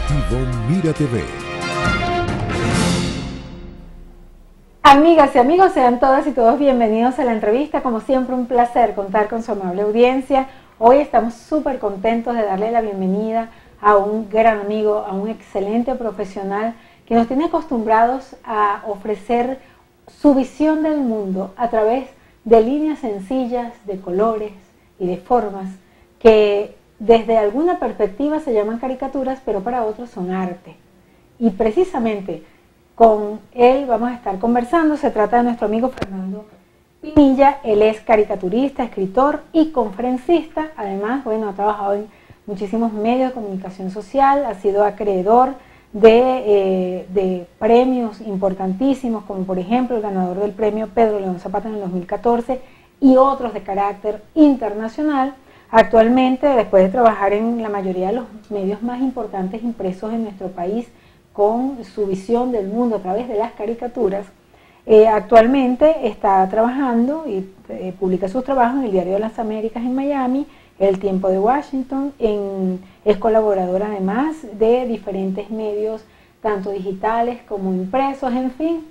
Informativo Mira TV. Amigas y amigos, sean todas y todos bienvenidos a la entrevista. Como siempre, un placer contar con su amable audiencia. Hoy estamos súper contentos de darle la bienvenida a un gran amigo, a un excelente profesional que nos tiene acostumbrados a ofrecer su visión del mundo a través de líneas sencillas, de colores y de formas que desde alguna perspectiva se llaman caricaturas, pero para otros son arte. Y precisamente con él vamos a estar conversando. Se trata de nuestro amigo Fernando Pinilla. Él es caricaturista, escritor y conferencista. Además, bueno, ha trabajado en muchísimos medios de comunicación social, ha sido acreedor de premios importantísimos, como por ejemplo el ganador del premio Pedro León Zapata en el 2014 y otros de carácter internacional. Actualmente, después de trabajar en la mayoría de los medios más importantes impresos en nuestro país, con su visión del mundo a través de las caricaturas, actualmente está trabajando y publica sus trabajos en el Diario de las Américas en Miami, El Tiempo de Washington, es colaborador además de diferentes medios, tanto digitales como impresos, en fin,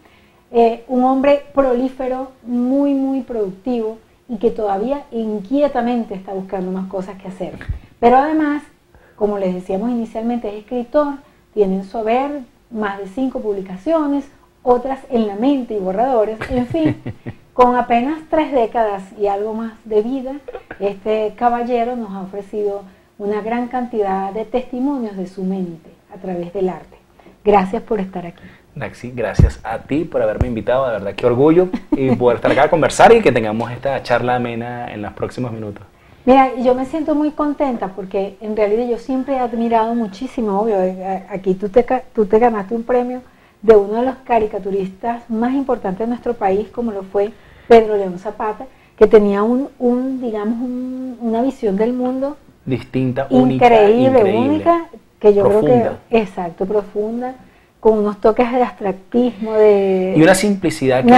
un hombre prolífero, muy productivo y que todavía inquietamente está buscando más cosas que hacer. Pero además, como les decíamos inicialmente, es escritor. Tiene en su haber más de 5 publicaciones, otras en la mente y borradores, en fin, con apenas 3 décadas y algo más de vida, este caballero nos ha ofrecido una gran cantidad de testimonios de su mente a través del arte. Gracias por estar aquí. Naxi, gracias a ti por haberme invitado, de verdad qué orgullo y poder estar acá a conversar y que tengamos esta charla amena en los próximos minutos. Mira, yo me siento muy contenta porque en realidad yo siempre he admirado muchísimo, obvio, aquí tú te ganaste un premio de uno de los caricaturistas más importantes de nuestro país, como lo fue Pedro León Zapata, que tenía una visión del mundo distinta, increíble, única, que yo profunda. Creo que, exacto, profunda, con unos toques de abstractismo, y una simplicidad que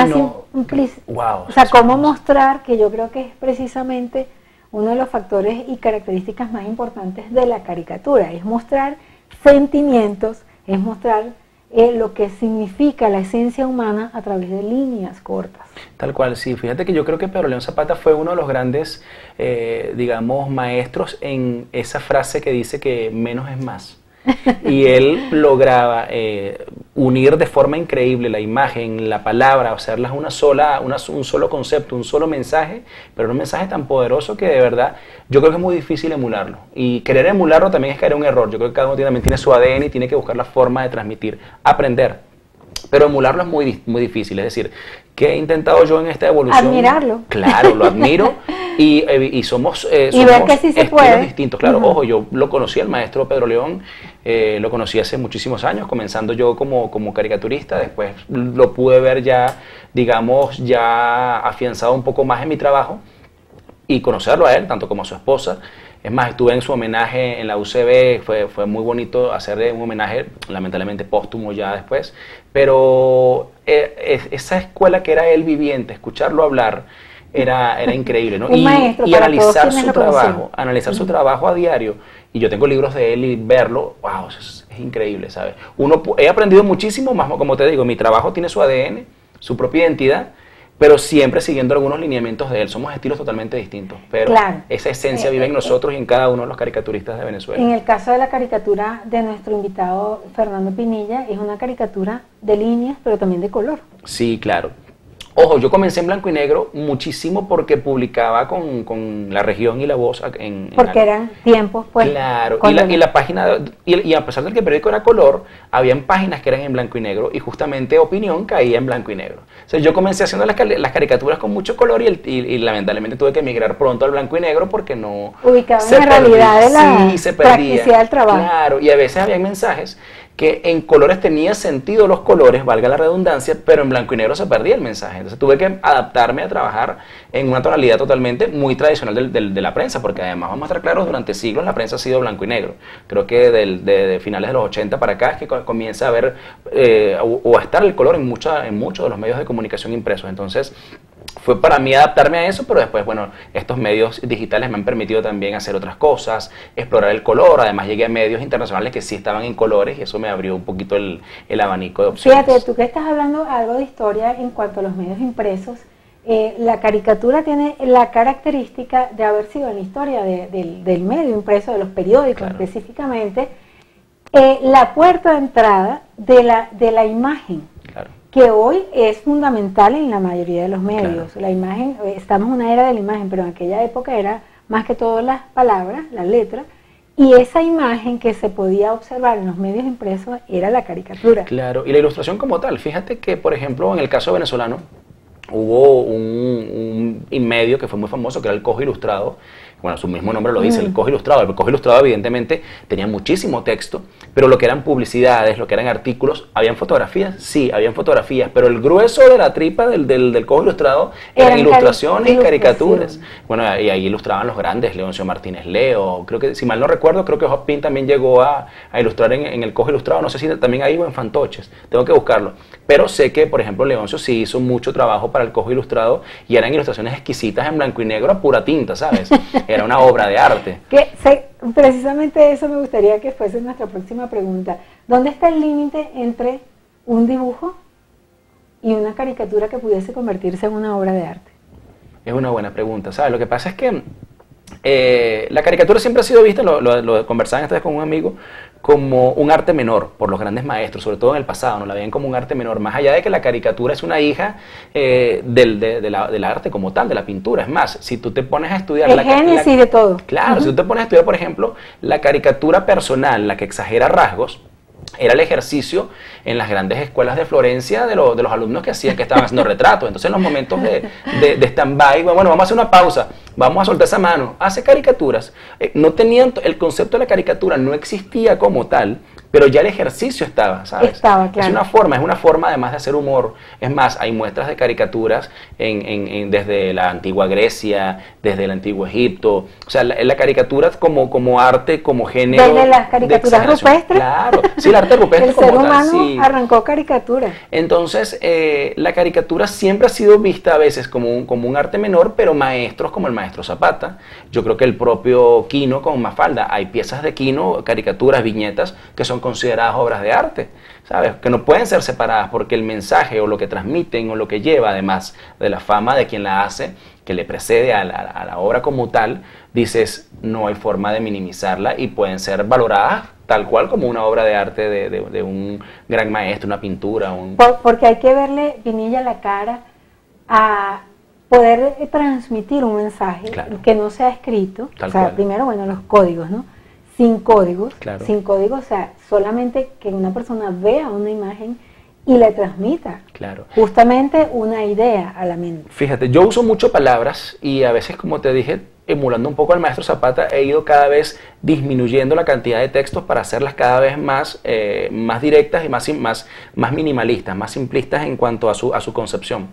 wow, o sea, cómo mostrar, que yo creo que es precisamente uno de los factores y características más importantes de la caricatura, es mostrar sentimientos, es mostrar lo que significa la esencia humana a través de líneas cortas. Tal cual, sí. Fíjate que yo creo que Pedro León Zapata fue uno de los grandes, digamos, maestros en esa frase que dice que menos es más. Y él lograba unir de forma increíble la imagen, la palabra, hacerlas un solo concepto, un solo mensaje, pero un mensaje tan poderoso que de verdad yo creo que es muy difícil emularlo. Y querer emularlo también es caer en un error. Yo creo que cada uno también tiene su ADN y tiene que buscar la forma de transmitir, aprender. Pero emularlo es muy difícil, es decir, ¿qué he intentado yo en esta evolución? Admirarlo. Claro, lo admiro y somos y ver que sí se puede. Distintos. Claro, ojo, yo lo conocí al maestro Pedro León, lo conocí hace muchísimos años, comenzando yo como caricaturista, después lo pude ver ya, digamos, ya afianzado un poco más en mi trabajo y conocerlo a él, tanto como a su esposa. Es más, estuve en su homenaje en la UCB, fue muy bonito hacerle un homenaje, lamentablemente póstumo ya después, pero esa escuela que era él viviente, escucharlo hablar, era increíble, ¿no? Y analizar su trabajo a diario, y yo tengo libros de él y verlo, wow, es increíble, ¿sabes? He aprendido muchísimo más, como te digo, mi trabajo tiene su ADN, su propia identidad, pero siempre siguiendo algunos lineamientos de él. Somos estilos totalmente distintos, pero claro, esa esencia vive en nosotros y en cada uno de los caricaturistas de Venezuela. En el caso de la caricatura de nuestro invitado Fernando Pinilla, es una caricatura de líneas, pero también de color. Sí, claro. Ojo, yo comencé en blanco y negro muchísimo porque publicaba con La Región y La Voz. Porque eran tiempos, pues. Claro, y la página, y a pesar de que el periódico era color, habían páginas que eran en blanco y negro y justamente Opinión caía en blanco y negro. O sea, yo comencé haciendo las caricaturas con mucho color y lamentablemente tuve que emigrar pronto al blanco y negro porque no... Ubicaban en la realidad de la practicidad del trabajo. Claro, y a veces había mensajes que en colores tenía sentido los colores, valga la redundancia, pero en blanco y negro se perdía el mensaje. Entonces tuve que adaptarme a trabajar en una tonalidad totalmente muy tradicional de la prensa, porque además, vamos a estar claros, durante siglos la prensa ha sido blanco y negro. Creo que de finales de los 80 para acá es que comienza a haber o a estar el color en muchos de los medios de comunicación impresos. Entonces, fue para mí adaptarme a eso, pero después, bueno, estos medios digitales me han permitido también hacer otras cosas, explorar el color. Además llegué a medios internacionales que sí estaban en colores y eso me abrió un poquito el abanico de opciones. Fíjate, tú que estás hablando algo de historia en cuanto a los medios impresos, la caricatura tiene la característica de haber sido en la historia del medio impreso, de los periódicos, claro, específicamente, la puerta de entrada de la imagen. Claro. Que hoy es fundamental en la mayoría de los medios. Claro. La imagen, estamos en una era de la imagen, pero en aquella época era más que todo las palabras, las letras, y esa imagen que se podía observar en los medios impresos era la caricatura. Claro, y la ilustración como tal. Fíjate que, por ejemplo, en el caso venezolano, hubo un medio que fue muy famoso, que era el Cojo Ilustrado. Bueno, su mismo nombre lo dice, el Cojo Ilustrado. El Cojo Ilustrado evidentemente tenía muchísimo texto, pero lo que eran publicidades, lo que eran artículos, ¿habían fotografías? Sí, habían fotografías, pero el grueso de la tripa del Cojo Ilustrado eran ilustraciones y caricaturas. Bueno, y ahí ilustraban los grandes, Leoncio Martínez Leo, creo que, si mal no recuerdo, creo que Hopin también llegó a ilustrar en el Cojo Ilustrado, no sé si también ahí o en Fantoches, tengo que buscarlo. Pero sé que, por ejemplo, Leoncio sí hizo mucho trabajo para el Cojo Ilustrado y eran ilustraciones exquisitas en blanco y negro a pura tinta, ¿sabes? Era una obra de arte. Precisamente eso me gustaría que fuese nuestra próxima pregunta. ¿Dónde está el límite entre un dibujo y una caricatura que pudiese convertirse en una obra de arte? Es una buena pregunta, ¿sabes? Lo que pasa es que la caricatura siempre ha sido vista, lo conversaba esta vez con un amigo, como un arte menor por los grandes maestros, sobre todo en el pasado, no la veían como un arte menor, más allá de que la caricatura es una hija del arte como tal, de la pintura. Es más, si tú te pones a estudiar... El génesis de todo. Claro, si tú te pones a estudiar, por ejemplo, la caricatura personal, la que exagera rasgos, era el ejercicio en las grandes escuelas de Florencia de los alumnos que estaban haciendo retratos. Entonces en los momentos de stand-by, bueno, vamos a hacer una pausa, vamos a soltar esa mano, hace caricaturas. No tenían, el concepto de la caricatura no existía como tal, pero ya el ejercicio estaba, ¿sabes? Estaba, claro. Es una forma además de hacer humor. Es más, hay muestras de caricaturas desde la antigua Grecia, desde el antiguo Egipto. O sea, la caricatura como arte, como género. Desde las caricaturas rupestres. Claro, sí, el arte rupestre el como ser tal, humano sí. Arrancó caricatura. Entonces, la caricatura siempre ha sido vista a veces como un arte menor, pero maestros como el maestro Zapata, yo creo que el propio Quino con Mafalda, hay piezas de Quino, caricaturas, viñetas, que son consideradas obras de arte, ¿sabes? Que no pueden ser separadas porque el mensaje o lo que transmiten o lo que lleva, además de la fama de quien la hace, que le precede a la obra como tal, dices, no hay forma de minimizarla y pueden ser valoradas tal cual como una obra de arte de un gran maestro, una pintura. Porque hay que verle, Pinilla, la cara a poder transmitir un mensaje, claro, que no sea escrito. Tal o sea, cual. Primero, bueno, los códigos, ¿no? Sin códigos, claro, sin códigos, o sea, solamente que una persona vea una imagen y le transmita, claro, justamente una idea a la mente. Fíjate, yo uso mucho palabras y a veces, como te dije, emulando un poco al maestro Zapata, he ido cada vez disminuyendo la cantidad de textos para hacerlas cada vez más directas y más minimalistas, más simplistas en cuanto a su concepción.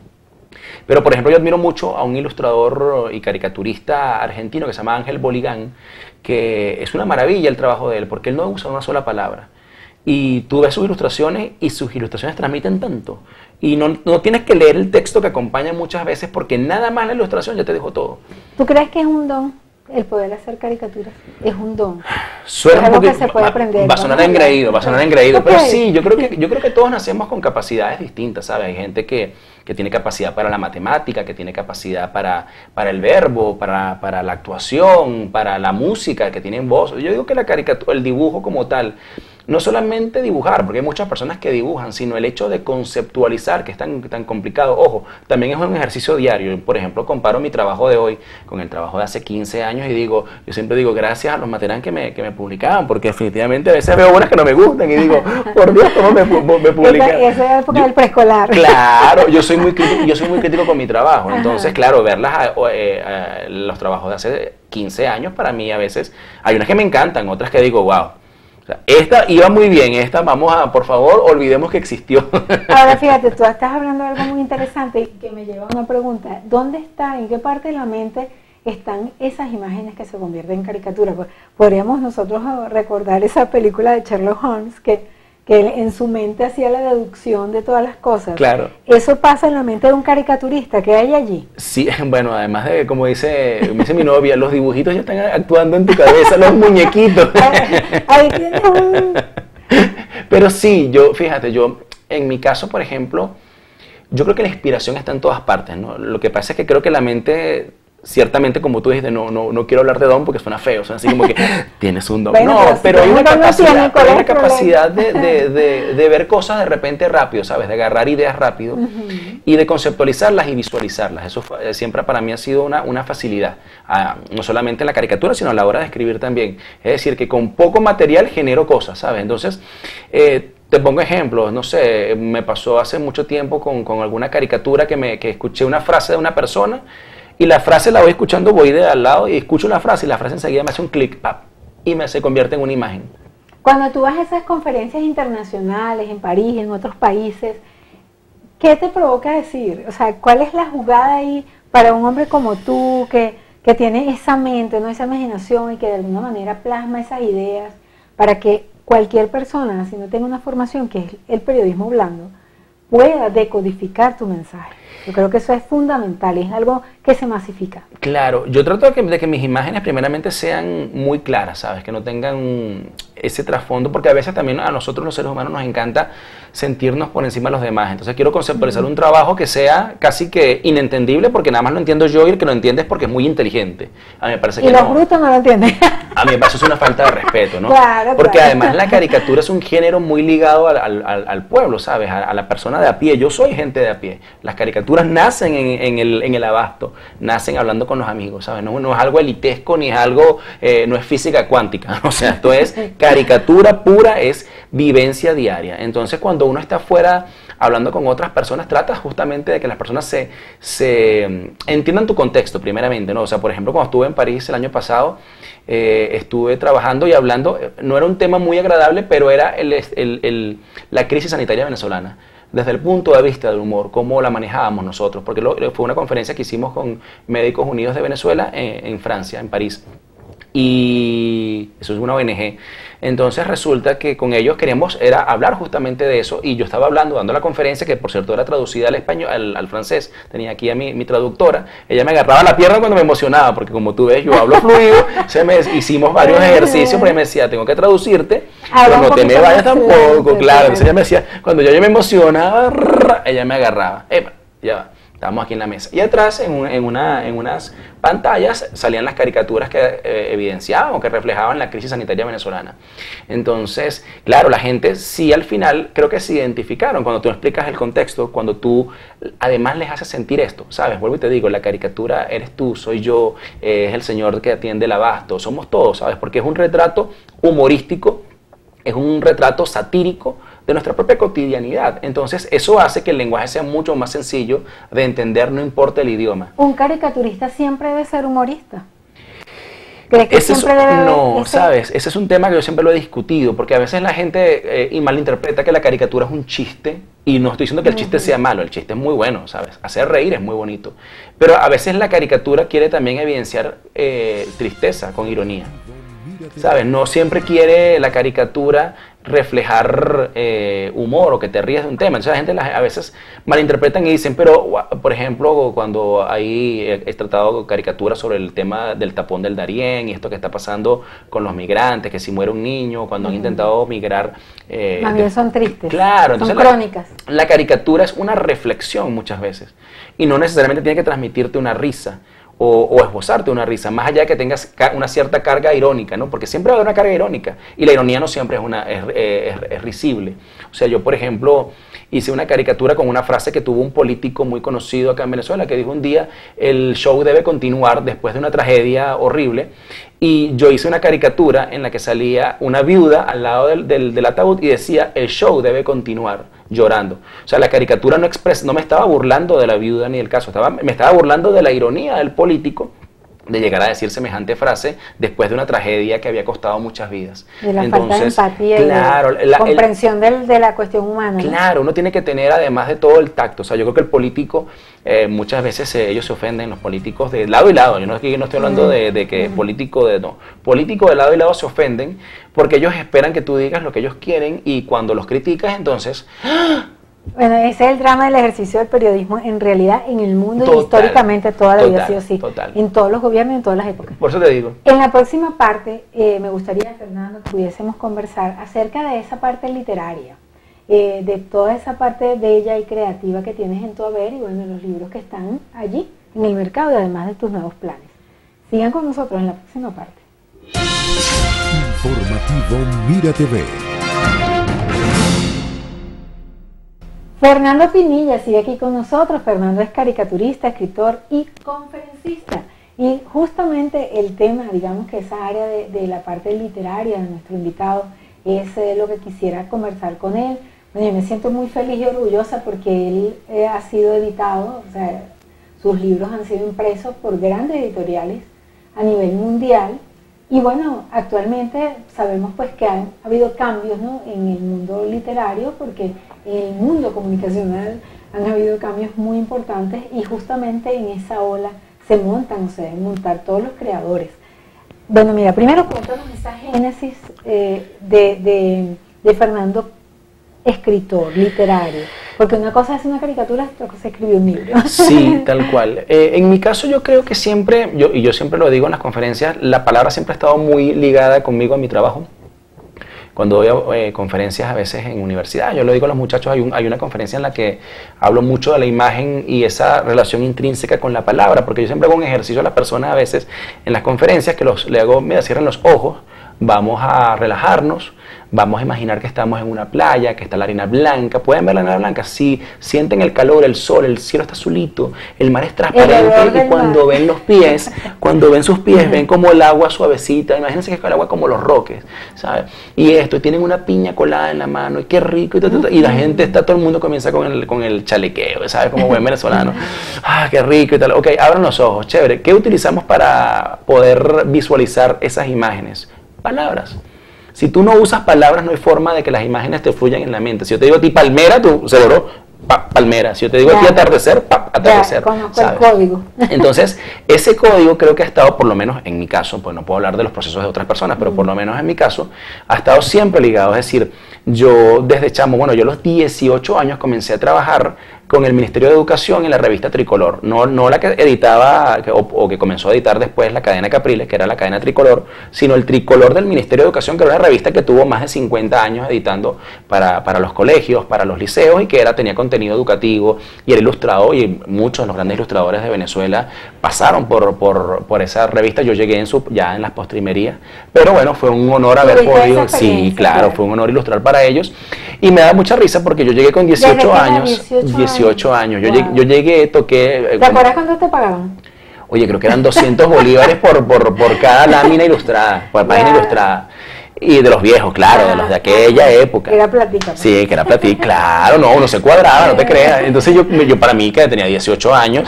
Pero, por ejemplo, yo admiro mucho a un ilustrador y caricaturista argentino que se llama Ángel Boligán, que es una maravilla el trabajo de él, porque él no usa una sola palabra. Y tú ves sus ilustraciones y sus ilustraciones transmiten tanto. Y no tienes que leer el texto que acompaña muchas veces porque nada más la ilustración ya te dijo todo. ¿Tú crees que es un don el poder hacer caricaturas? Es un don. Suena es algo que se puede aprender. Va a sonar engreído, okay, pero sí, yo creo que todos nacemos con capacidades distintas, ¿sabes? Hay gente que tiene capacidad para la matemática, que tiene capacidad para el verbo, para la actuación, para la música, que tienen voz. Yo digo que la caricatura, el dibujo como tal, no solamente dibujar, porque hay muchas personas que dibujan, sino el hecho de conceptualizar, que es tan complicado. Ojo, también es un ejercicio diario. Por ejemplo, comparo mi trabajo de hoy con el trabajo de hace 15 años y yo siempre digo, gracias a los Materán que me publicaban, porque definitivamente a veces veo obras que no me gustan y digo, por Dios, ¿cómo me publican? Esa es la época del preescolar. Claro, yo soy muy crítico con mi trabajo. Entonces, claro, ver los trabajos de hace 15 años, para mí a veces, hay unas que me encantan, otras que digo, wow. O sea, esta iba muy bien, por favor, olvidemos que existió. Ahora fíjate, tú estás hablando de algo muy interesante que me lleva a una pregunta. ¿Dónde está, en qué parte de la mente están esas imágenes que se convierten en caricatura? Podríamos nosotros recordar esa película de Sherlock Holmes que que él en su mente hacía la deducción de todas las cosas. Claro. Eso pasa en la mente de un caricaturista, ¿qué hay allí? Sí, bueno, además de, como dice mi novia, los dibujitos ya están actuando en tu cabeza, los muñequitos. Ahí tienes un... Pero sí, fíjate, en mi caso, por ejemplo, yo creo que la inspiración está en todas partes, ¿no? Lo que pasa es que creo que la mente, ciertamente, como tú dijiste, no quiero hablar de don porque suena feo, suena así como que tienes un don. Bueno, no, pero hay una capacidad, no de ver cosas de repente rápido, ¿sabes? De agarrar ideas rápido y de conceptualizarlas y visualizarlas. Eso siempre para mí ha sido una facilidad, no solamente en la caricatura, sino a la hora de escribir también. Es decir, que con poco material genero cosas, ¿sabes? Entonces, te pongo ejemplos, no sé, me pasó hace mucho tiempo con alguna caricatura que escuché una frase de una persona y la frase la voy escuchando, voy de al lado y escucho la frase y la frase enseguida me hace un clic y se convierte en una imagen. Cuando tú vas a esas conferencias internacionales en París, en otros países, ¿qué te provoca decir? O sea, ¿cuál es la jugada ahí para un hombre como tú que tiene esa mente, ¿no? Esa imaginación y que de alguna manera plasma esas ideas para que cualquier persona, si no tenga una formación que es el periodismo blando, pueda decodificar tu mensaje? Yo creo que eso es fundamental, es algo que se masifica. Claro, yo trato de que mis imágenes primeramente sean muy claras, ¿sabes? Que no tengan ese trasfondo, porque a veces también a nosotros los seres humanos nos encanta sentirnos por encima de los demás. Entonces quiero conceptualizar un trabajo que sea casi que inentendible, porque nada más lo entiendo yo y el que lo entiende es porque es muy inteligente. A mí me parece que y los brutos no lo entienden. A mí me parece una falta de respeto, ¿no? Claro, porque claro. además la caricatura es un género muy ligado al pueblo, ¿sabes? A la persona de a pie. Yo soy gente de a pie. Las caricaturas nacen en el abasto, nacen hablando con los amigos, ¿sabes? No es algo elitesco, ni es algo, no es física cuántica. O sea, esto es caricatura pura, es vivencia diaria. Entonces, cuando uno está afuera hablando con otras personas, trata justamente de que las personas se entiendan tu contexto, primeramente, ¿no? O sea, por ejemplo, cuando estuve en París el año pasado, estuve trabajando y hablando, no era un tema muy agradable, pero era la crisis sanitaria venezolana, desde el punto de vista del humor, cómo la manejábamos nosotros, porque fue una conferencia que hicimos con Médicos Unidos de Venezuela en Francia, en París, y eso es una ONG. Entonces resulta que con ellos queríamos hablar justamente de eso, y yo estaba dando la conferencia, que por cierto era traducida al español, al francés, tenía aquí a mi traductora, ella me agarraba la pierna cuando me emocionaba, porque como tú ves yo hablo fluido, hicimos varios ejercicios, porque me decía, tengo que traducirte, pero no te me vayas tampoco, claro. Entonces ella me decía, cuando yo me emocionaba, ella me agarraba, ya va. Estábamos aquí en la mesa. Y atrás, en unas pantallas, salían las caricaturas que evidenciaban o que reflejaban la crisis sanitaria venezolana. Entonces, claro, la gente sí al final creo que se identificaron cuando tú explicas el contexto, cuando tú además les haces sentir esto, ¿sabes? Vuelvo y te digo, la caricatura eres tú, soy yo, es el señor que atiende el abasto, somos todos, ¿sabes? Porque es un retrato humorístico, es un retrato satírico de nuestra propia cotidianidad. Entonces eso hace que el lenguaje sea mucho más sencillo de entender, no importa el idioma. ¿Un caricaturista siempre debe ser humorista? ¿Crees que siempre debe no, sabes, ese es un tema que yo siempre lo he discutido, porque a veces la gente malinterpreta que la caricatura es un chiste, y no estoy diciendo que el chiste sea malo, el chiste es muy bueno, ¿sabes? Hacer reír es muy bonito, pero a veces la caricatura quiere también evidenciar tristeza con ironía, ¿sabes? No siempre quiere la caricatura reflejar humor o que te ríes de un tema. Entonces la gente a veces malinterpretan y dicen, pero por ejemplo, cuando he tratado caricaturas sobre el tema del tapón del Darién y esto que está pasando con los migrantes, que si muere un niño, cuando han intentado migrar. Más bien son tristes. Claro, son crónicas. La caricatura es una reflexión muchas veces y no necesariamente tiene que transmitirte una risa. O esbozarte una risa, más allá de que tengas una cierta carga irónica, ¿no? Porque siempre va a haber una carga irónica, y la ironía no siempre es risible. O sea, yo, por ejemplo, hice una caricatura con una frase que tuvo un político muy conocido acá en Venezuela, que dijo un día, el show debe continuar después de una tragedia horrible, y yo hice una caricatura en la que salía una viuda al lado del ataúd y decía, el show debe continuar, llorando. O sea, la caricatura no me estaba burlando de la viuda ni del caso, me estaba burlando de la ironía del político de llegar a decir semejante frase después de una tragedia que había costado muchas vidas. De la falta de empatía, claro, y de comprensión de la cuestión humana. Claro, ¿no? Uno tiene que tener además de todo el tacto. O sea, yo creo que el político, muchas veces ellos se ofenden, los políticos de lado y lado. Yo no estoy hablando de que político de lado y lado se ofenden porque ellos esperan que tú digas lo que ellos quieren y cuando los criticas, entonces... Bueno, ese es el drama del ejercicio del periodismo en realidad en el mundo y históricamente toda la vida ha sido así, en todos los gobiernos y en todas las épocas. Por eso te digo. En la próxima parte me gustaría, Fernando, que pudiésemos conversar acerca de esa parte literaria, de toda esa parte bella y creativa que tienes en tu haber y bueno, los libros que están allí en el mercado y además de tus nuevos planes. Sigan con nosotros en la próxima parte. Informativo Mira TV. Fernando Pinilla sigue aquí con nosotros. Fernando es caricaturista, escritor y conferencista. Y justamente el tema, digamos que esa área de la parte literaria de nuestro invitado es lo que quisiera conversar con él. Bueno, yo me siento muy feliz y orgullosa porque él ha sido editado, o sea, sus libros han sido impresos por grandes editoriales a nivel mundial. Y bueno, actualmente sabemos pues que ha habido cambios, ¿no?, en el mundo literario porque en el mundo comunicacional han habido cambios muy importantes y justamente en esa ola se montan o se deben montar todos los creadores. Bueno, mira, primero cuéntanos esa génesis de Fernando, escritor, literario, porque una cosa es una caricatura, otra cosa es escribir un libro. Sí, tal cual. En mi caso yo creo que siempre, yo siempre lo digo en las conferencias, la palabra siempre ha estado muy ligada conmigo a mi trabajo. Cuando doy conferencias a veces en universidad, yo lo digo a los muchachos, hay una conferencia en la que hablo mucho de la imagen y esa relación intrínseca con la palabra, porque yo siempre hago un ejercicio a las personas a veces en las conferencias que le hago, mira, cierren los ojos, vamos a relajarnos, vamos a imaginar que estamos en una playa, que está la arena blanca. ¿Pueden ver la arena blanca? Sí, sienten el calor, el sol, el cielo está azulito, el mar es transparente y cuando ven los pies, cuando ven sus pies, ven como el agua suavecita. Imagínense que es el agua como los roques, ¿sabes? Y tienen una piña colada en la mano y qué rico. Y la gente todo el mundo comienza con el chalequeo, ¿sabes? Como buen venezolano. ¡Ah, qué rico! Y tal. Ok, abran los ojos, chévere. ¿Qué utilizamos para poder visualizar esas imágenes? Palabras. Si tú no usas palabras, no hay forma de que las imágenes te fluyan en la mente. Si yo te digo a ti palmera, tu cerebro, palmera. Si yo te digo a ti atardecer, atardecer. Conozco el código. Entonces, ese código creo que ha estado, por lo menos en mi caso, pues no puedo hablar de los procesos de otras personas, pero por lo menos en mi caso, ha estado siempre ligado. Es decir, yo desde chamo, bueno, yo a los 18 años comencé a trabajar con el Ministerio de Educación en la revista Tricolor, no la que editaba o que comenzó a editar después la cadena Capriles, que era la cadena Tricolor, sino el Tricolor del Ministerio de Educación, que era una revista que tuvo más de 50 años editando para los colegios, para los liceos y que tenía contenido educativo y era ilustrado y muchos de los grandes ilustradores de Venezuela pasaron por esa revista. Yo llegué ya en las postrimerías, pero bueno, fue un honor haber podido, sí, claro, fue un honor ilustrar para ellos y me da mucha risa porque yo llegué con 18 años. 18 años. Wow. Yo llegué, toqué... ¿Te acuerdas cuánto te pagaban? Oye, creo que eran 200 bolívares por cada lámina ilustrada, por página ilustrada. Y de los viejos, claro, de los de aquella época. Era platica. Sí, que era platica, claro, no, uno se cuadraba, no te creas. Entonces yo para mí, que tenía 18 años,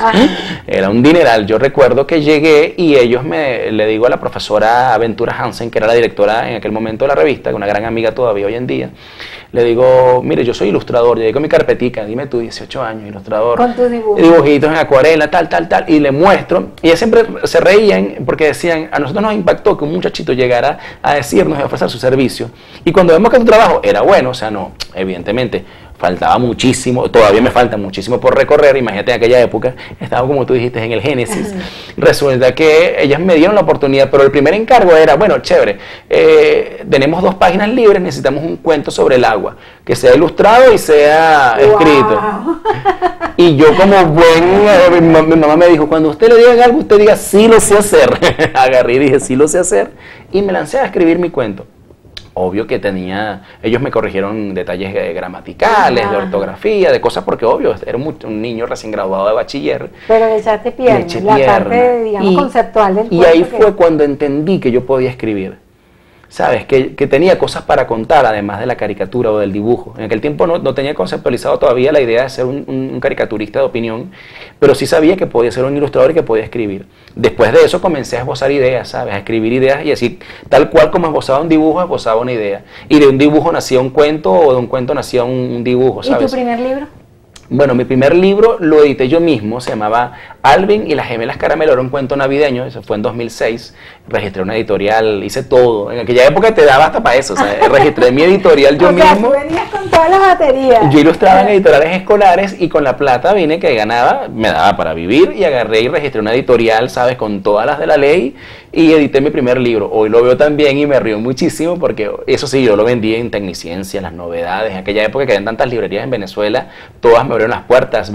era un dineral. Yo recuerdo que llegué y le digo a la profesora Aventura Hansen, que era la directora en aquel momento de la revista, una gran amiga todavía hoy en día, le digo, mire, yo soy ilustrador, llegué con mi carpetica, dime tú, 18 años, ilustrador. Con tus dibujos. Dibujitos en acuarela, tal, y le muestro. Y ellas siempre se reían porque decían, a nosotros nos impactó que un muchachito llegara a decirnos y a ofrecer su servicio. Y cuando vemos que tu trabajo era bueno, o sea, no, evidentemente, faltaba muchísimo, todavía me falta muchísimo por recorrer. Imagínate, en aquella época, estaba como tú dijiste en el Génesis. Resulta que ellas me dieron la oportunidad, pero el primer encargo era, bueno, chévere, tenemos 2 páginas libres, necesitamos un cuento sobre el agua, que sea ilustrado y sea escrito. Y yo como mi mamá me dijo, cuando usted le diga algo, usted diga, sí lo sé hacer. Agarré y dije, sí lo sé hacer, y me lancé a escribir mi cuento. Obvio que ellos me corrigieron detalles gramaticales, de ortografía, de cosas, porque obvio, era un niño recién graduado de bachiller. Pero le echaste pierna, la parte, digamos, conceptual del cuento. Y ahí fue cuando entendí que yo podía escribir. ¿sabes? Que tenía cosas para contar, además de la caricatura o del dibujo. En aquel tiempo no tenía conceptualizado todavía la idea de ser un caricaturista de opinión, pero sí sabía que podía ser un ilustrador y que podía escribir. Después de eso comencé a esbozar ideas, ¿sabes? A escribir ideas y así, tal cual como esbozaba un dibujo, esbozaba una idea. Y de un dibujo nacía un cuento, o de un cuento nacía un dibujo, ¿sabes? ¿Y tu primer libro? Bueno, mi primer libro lo edité yo mismo, se llamaba Alvin y las gemelas Caramelo, era un cuento navideño, eso fue en 2006, registré una editorial, hice todo, en aquella época te daba hasta para eso, o sea, registré mi editorial yo mismo. O sea, tú venías con todas las baterías. Yo ilustraba en editoriales escolares y con la plata vine que ganaba, me daba para vivir y agarré y registré una editorial, ¿sabes? Con todas las de la ley y edité mi primer libro. Hoy lo veo también y me río muchísimo porque eso sí, yo lo vendí en Tecniciencia, las novedades, en aquella época que habían tantas librerías en Venezuela, todas me abrieron las puertas,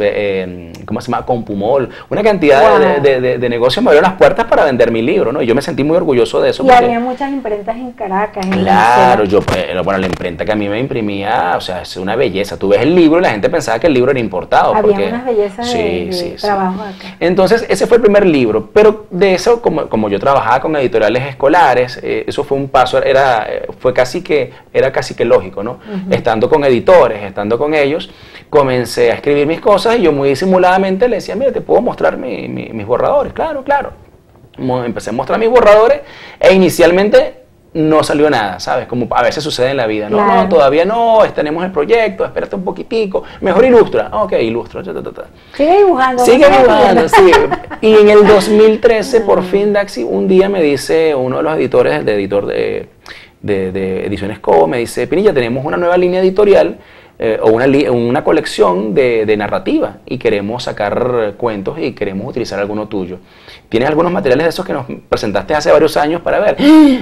¿cómo se llama? Compumol, una cantidad de negocios me abrieron las puertas para vender mi libro, ¿no? Y yo me sentí muy orgulloso de eso. Y había muchas imprentas en Caracas. Claro, bueno, la imprenta que a mí me imprimía, o sea, es una belleza. Tú ves el libro y la gente pensaba que el libro era importado. Había unas bellezas de trabajo acá. Entonces, ese fue el primer libro, pero de eso, como yo trabajaba con editoriales escolares, eso fue un paso, era casi que lógico, ¿no? Estando con editores, estando con ellos, comencé a escribir mis cosas y yo muy disimuladamente le decía, mira, te puedo mostrar mis borradores. Claro, claro. Empecé a mostrar mis borradores e inicialmente no salió nada, ¿sabes? Como a veces sucede en la vida. No, claro. No, todavía no, tenemos el proyecto, espérate un poquitico, mejor ilustra. Ok, ilustro. Sigue dibujando. Sigue dibujando, sí. Y en el 2013, por fin, Daxi, un día me dice uno de los editores, el editor de Ediciones Cobo, me dice, Pinilla, tenemos una nueva línea editorial, o una colección de narrativa y queremos sacar cuentos y queremos utilizar alguno tuyo. ¿Tienes algunos materiales de esos que nos presentaste hace varios años para ver?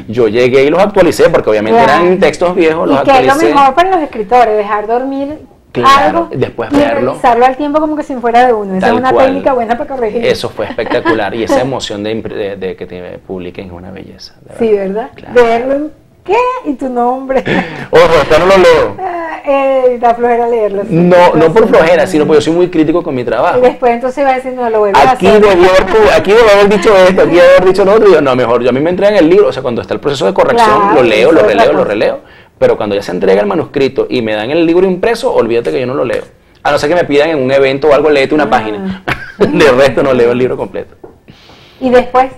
Yo llegué y los actualicé porque obviamente eran textos viejos, los actualicé. Y que es lo mejor para los escritores, dejar dormir algo después y verlo, revisarlo al tiempo como que si fuera de uno. Esa es una técnica buena para corregir. Eso fue espectacular y esa emoción de que te publiquen es una belleza. Sí, ¿verdad? Claro. Verlo en ¿qué? ¿Y tu nombre? Ojo, hasta no lo leo. Da flojera leerlo. ¿Sí? No por flojera, sino porque yo soy muy crítico con mi trabajo. Y después entonces va a decir, no, lo vuelvo a hacer. Aquí debo haber dicho esto, aquí debo haber dicho lo otro. Y yo, no, mejor, yo a mí me entregan el libro, o sea, cuando está el proceso de corrección, claro, lo releo. Pero cuando ya se entrega el manuscrito y me dan el libro impreso, olvídate que yo no lo leo. A no ser que me pidan en un evento o algo, léete una página. De resto no leo el libro completo. Y después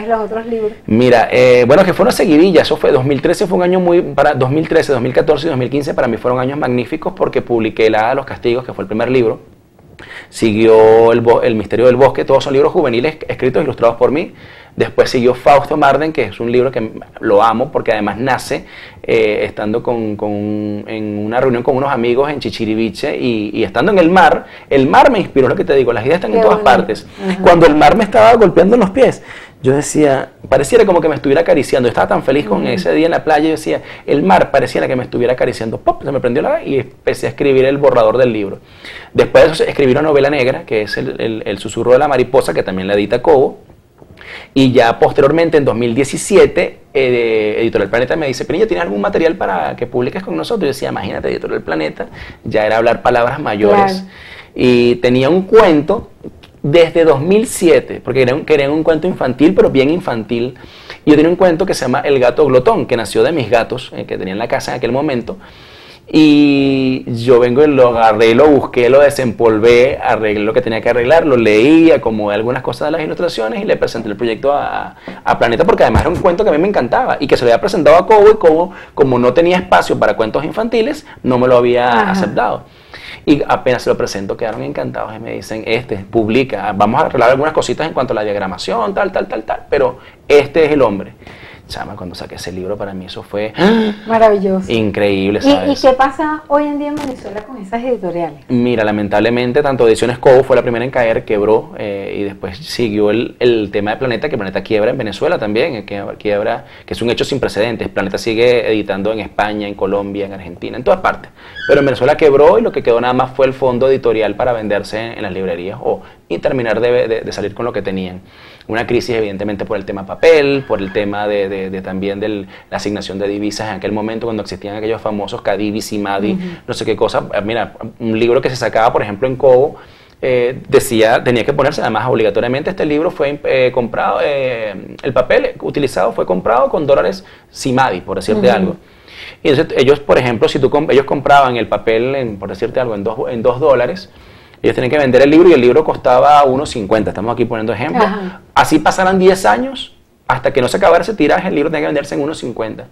los otros libros. Mira, bueno, que fue una seguidilla, eso fue 2013, fue un año para 2013, 2014 y 2015 para mí fueron años magníficos porque publiqué La Hada de los Castigos, que fue el primer libro. Siguió el Misterio del Bosque, todos son libros juveniles escritos e ilustrados por mí. Después siguió Fausto Marden, que es un libro que lo amo porque además nace estando en una reunión con unos amigos en Chichiriviche y estando en el mar me inspiró, lo que te digo, las ideas están en todas partes. Cuando el mar me estaba golpeando en los pies, yo decía, pareciera como que me estuviera acariciando. Yo estaba tan feliz con ese día en la playa, yo decía, el mar pareciera que me estuviera acariciando. ¡Pop! Se me prendió y empecé a escribir el borrador del libro. Después de eso escribí una novela negra, que es el Susurro de la Mariposa, que también la edita Cobo. Y ya posteriormente, en 2017, Editorial Planeta me dice, Pinilla, ¿tienes algún material para que publiques con nosotros? Yo decía, imagínate, Editorial Planeta, ya era hablar palabras mayores. Claro. Y tenía un cuento desde 2007, porque querían un cuento infantil, pero bien infantil. Y yo tenía un cuento que se llama El Gato Glotón, que nació de mis gatos, que tenía en la casa en aquel momento. Y yo vengo y lo agarré, lo busqué, lo desempolvé, arreglé lo que tenía que arreglar, lo leí, acomodé algunas cosas de las ilustraciones y le presenté el proyecto a Planeta, porque además era un cuento que a mí me encantaba y que se lo había presentado a Cobo, y Cobo, como no tenía espacio para cuentos infantiles, no me lo había aceptado. Y apenas se lo presento, quedaron encantados y me dicen, publica, vamos a arreglar algunas cositas en cuanto a la diagramación, tal, pero este es el hombre. Chama, cuando saqué ese libro, para mí eso fue maravilloso, increíble, ¿sabes? ¿Y qué pasa hoy en día en Venezuela con esas editoriales? Mira, lamentablemente, tanto Ediciones Cobo fue la primera en caer, quebró, y después siguió el tema de Planeta, que Planeta quiebra en Venezuela también, quiebra, que es un hecho sin precedentes. Planeta sigue editando en España, en Colombia, en Argentina, en todas partes. Pero en Venezuela quebró y lo que quedó nada más fue el fondo editorial para venderse en las librerías y terminar de salir con lo que tenían. Una crisis evidentemente por el tema papel, por el tema también de la asignación de divisas en aquel momento cuando existían aquellos famosos Cadivis y Madi, no sé qué cosa. Mira, un libro que se sacaba por ejemplo en Cobo tenía que ponerse, además obligatoriamente este libro fue comprado, el papel utilizado fue comprado con dólares Simadi, por decirte algo. Y entonces ellos, por ejemplo, si ellos compraban el papel, por decirte algo, en dos dólares, ellos tenían que vender el libro y el libro costaba 1.50, estamos aquí poniendo ejemplo. Así pasaran 10 años, hasta que no se acabara ese tiraje, el libro tenía que venderse en 1.50.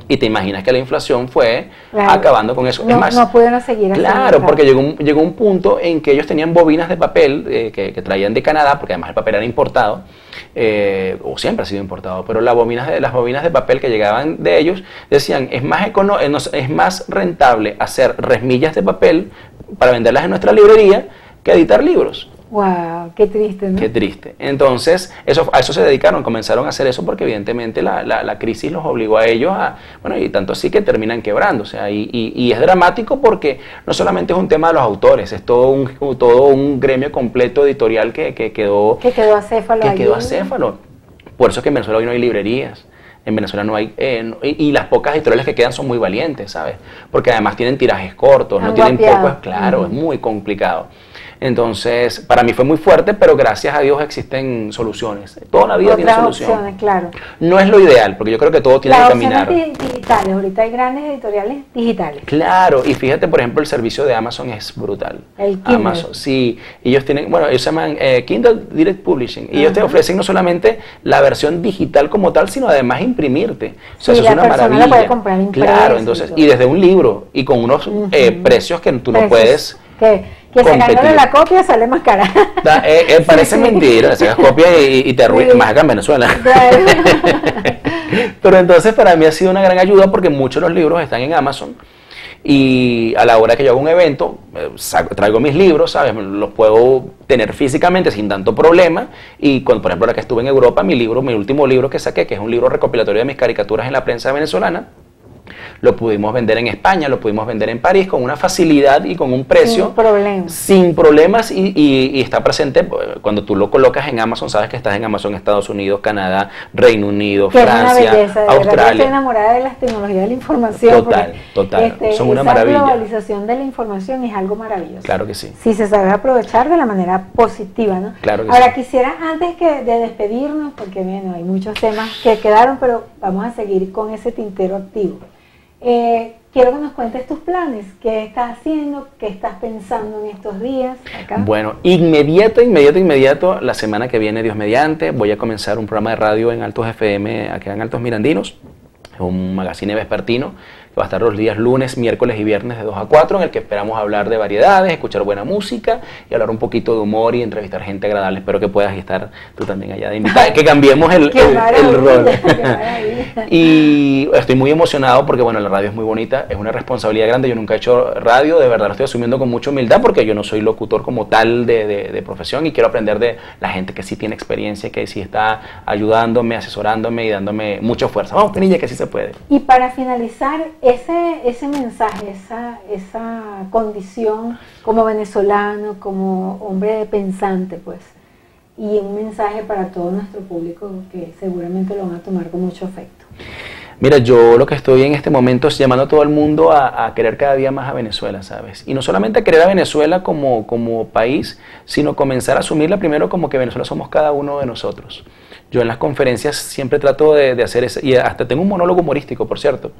Y te imaginas que la inflación fue acabando con eso. No, es más, no pudieron seguir así. Claro, porque llegó un punto en que ellos tenían bobinas de papel que traían de Canadá, porque además el papel era importado, o siempre ha sido importado, pero las bobinas de papel que llegaban de ellos decían, es más rentable hacer resmillas de papel para venderlas en nuestra librería que editar libros. Wow, qué triste, ¿no? Qué triste. Entonces, a eso se dedicaron, comenzaron a hacer eso porque evidentemente la crisis los obligó a ellos bueno, y tanto así que terminan quebrando. O sea, y es dramático porque no solamente es un tema de los autores, es todo un gremio completo editorial que quedó acéfalo. Que quedó acéfalo. Por eso es que en Venezuela hoy no hay librerías. En Venezuela no hay, y las pocas editoriales que quedan son muy valientes, ¿sabes? Porque además tienen tirajes cortos, no tienen pocos, claro, es muy complicado. Entonces, para mí fue muy fuerte, pero gracias a Dios existen soluciones. Toda la vida tiene solución. Opciones, claro. No es lo ideal, porque yo creo que todo tiene que caminar. Las opciones digitales, ahorita hay grandes editoriales digitales. Claro, y fíjate, por ejemplo, el servicio de Amazon es brutal. El Kindle. Amazon, sí, ellos tienen, bueno, ellos se llaman Kindle Direct Publishing, y ellos te ofrecen no solamente la versión digital como tal, sino además imprimirte. O sea, eso es una maravilla. La puede comprar impreso, claro, entonces, y desde un libro, y con unos precios que tú no puedes... Que sacándole la copia sale más cara. Parece mentira, sacas copia y te arruinas, más acá en Venezuela. Pero entonces para mí ha sido una gran ayuda porque muchos de los libros están en Amazon y a la hora que yo hago un evento, traigo mis libros, ¿sabes? Los puedo tener físicamente sin tanto problema y cuando, por ejemplo, ahora que estuve en Europa, mi último libro que saqué, que es un libro recopilatorio de mis caricaturas en la prensa venezolana, lo pudimos vender en España, lo pudimos vender en París con una facilidad y con un precio sin problemas y está presente cuando tú lo colocas en Amazon, sabes que estás en Amazon, Estados Unidos, Canadá, Reino Unido, Francia, Australia. Estoy enamorada de las tecnologías de la información. Total, son una maravilla. La globalización de la información es algo maravilloso. Claro que sí. Si se sabe aprovechar de la manera positiva, ¿no? Claro que Ahora, sí. quisiera antes de despedirnos, porque bueno, hay muchos temas que quedaron, pero vamos a seguir con ese tintero activo. Quiero que nos cuentes tus planes, qué estás haciendo, qué estás pensando en estos días acá. Bueno, inmediato, la semana que viene, Dios mediante, voy a comenzar un programa de radio en Altos FM, acá en Altos Mirandinos, un magazine vespertino, que va a estar los días lunes, miércoles y viernes de 2 a 4, en el que esperamos hablar de variedades, escuchar buena música y hablar un poquito de humor y entrevistar gente agradable. Espero que puedas estar tú también allá de invitada, que cambiemos el rol. Y estoy muy emocionado porque, bueno, la radio es muy bonita, es una responsabilidad grande. Yo nunca he hecho radio, de verdad lo estoy asumiendo con mucha humildad porque yo no soy locutor como tal de profesión y quiero aprender de la gente que sí tiene experiencia, que sí está ayudándome, asesorándome y dándome mucha fuerza. Vamos, Penilla, que sí se puede. Y para finalizar, ese mensaje, esa condición como venezolano, como hombre pensante, pues, y un mensaje para todo nuestro público que seguramente lo van a tomar con mucho afecto. Mira, yo lo que estoy en este momento es llamando a todo el mundo a querer cada día más a Venezuela, ¿sabes? Y no solamente a querer a Venezuela como país, sino comenzar a asumirla primero como que Venezuela somos cada uno de nosotros. Yo en las conferencias siempre trato de hacer eso, y hasta tengo un monólogo humorístico, por cierto.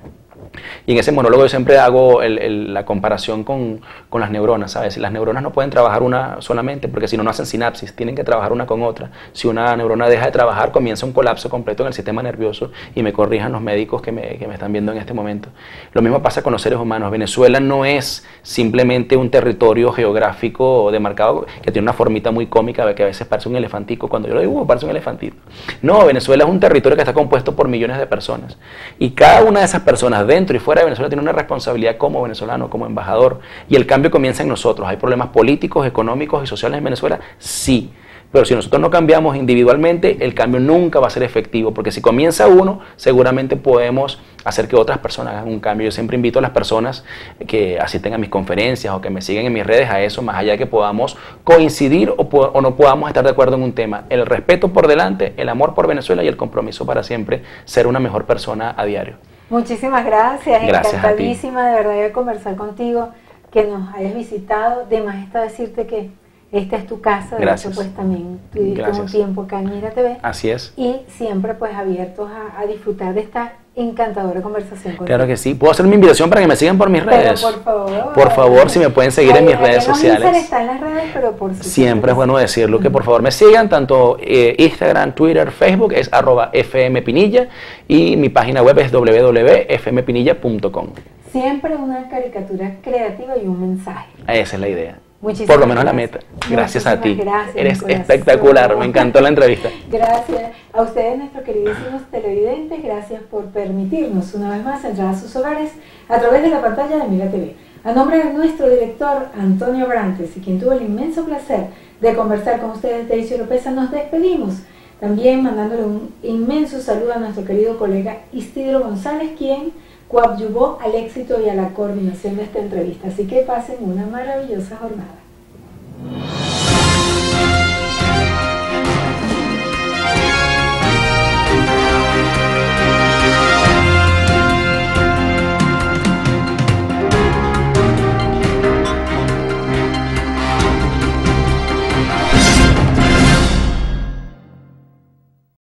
Y en ese monólogo yo siempre hago la comparación con las neuronas, ¿sabes? Las neuronas no pueden trabajar una solamente, porque si no, no hacen sinapsis, tienen que trabajar una con otra. Si una neurona deja de trabajar, comienza un colapso completo en el sistema nervioso, y me corrijan los médicos que me están viendo en este momento. Lo mismo pasa con los seres humanos. Venezuela no es simplemente un territorio geográfico demarcado que tiene una formita muy cómica, que a veces parece un elefantico. Cuando yo lo digo, parece un elefantito. No, Venezuela es un territorio que está compuesto por millones de personas, y cada una de esas personas dentro y fuera de Venezuela tiene una responsabilidad como venezolano, como embajador, y el cambio comienza en nosotros. ¿Hay problemas políticos, económicos y sociales en Venezuela? Sí, pero si nosotros no cambiamos individualmente, el cambio nunca va a ser efectivo, porque si comienza uno, seguramente podemos hacer que otras personas hagan un cambio. Yo siempre invito a las personas que asisten a mis conferencias o que me siguen en mis redes a eso, más allá de que podamos coincidir o no podamos estar de acuerdo en un tema. El respeto por delante, el amor por Venezuela y el compromiso para siempre ser una mejor persona a diario. Muchísimas gracias, encantadísima de verdad de conversar contigo, que nos hayas visitado. De más está decirte que esta es tu casa, de hecho pues también tuviste un tiempo acá en Mira TV. Así es. Y siempre pues abiertos a disfrutar de esta encantadora conversación contigo. Claro que sí. ¿Puedo hacer mi invitación para que me sigan por mis redes? Por favor, si me pueden seguir en mis redes sociales. Está en las redes, pero por siempre es bueno decirlo, que por favor me sigan, tanto Instagram, Twitter, Facebook, es @fmpinilla, y mi página web es www.fmpinilla.com. Siempre una caricatura creativa y un mensaje. Esa es la idea. Muchísimas por lo menos gracias. La meta. Gracias a ti. Gracias, eres espectacular, me encantó la entrevista. Gracias a ustedes, nuestros queridísimos televidentes, gracias por permitirnos una vez más entrar a sus hogares a través de la pantalla de Mira TV. A nombre de nuestro director Antonio Brantes y quien tuvo el inmenso placer de conversar con ustedes, Daisy Oropesa, nos despedimos. También mandándole un inmenso saludo a nuestro querido colega Isidro González, quien coadyuvó al éxito y a la coordinación de esta entrevista. Así que pasen una maravillosa jornada.